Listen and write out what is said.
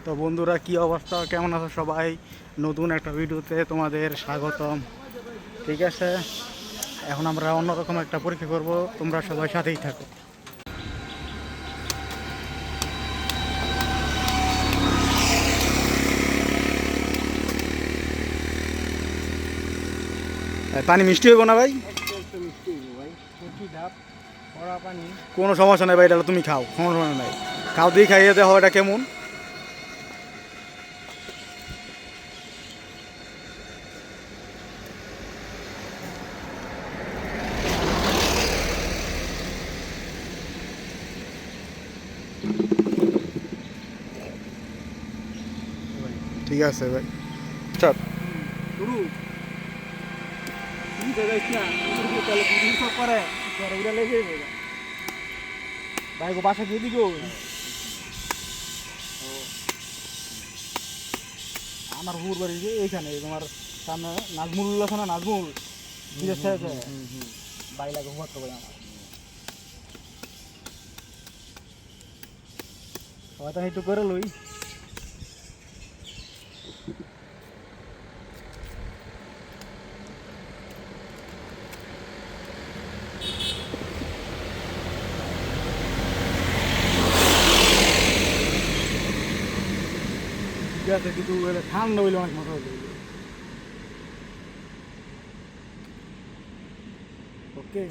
তো বন্ধুরা, কি অবস্থা, কেমন আছো সবাই? নতুন একটা ভিডিওতে তোমাদের স্বাগতম। ঠিক আছে, এখন আমরা অন্যরকম একটা পরীক্ষা করব, তোমরা সবাই সাথেই থাকো। পানি মিষ্টি হইব না ভাই? কোনো সমস্যা নেই ভাই, এটা তুমি খাও, কোনো সমস্যা নাই। খাও, দিয়ে খাইয়ে দেখো এটা কেমন। ঠিক আছে ভাই, চল শুরু। ভাই গো, বাসা দিয়ে দিগো। আমার হুর বাড়ি যে এইখানে, তোমার সামনে নাজমুল আছে না, নাজমুল বাড়ি লাগে হুমার ভাই আমার। হয়তো একটু করে লই। ঠিক আছে, কিন্তু ঠান্ডা হইলে অনেক মজা হইলে। ওকে।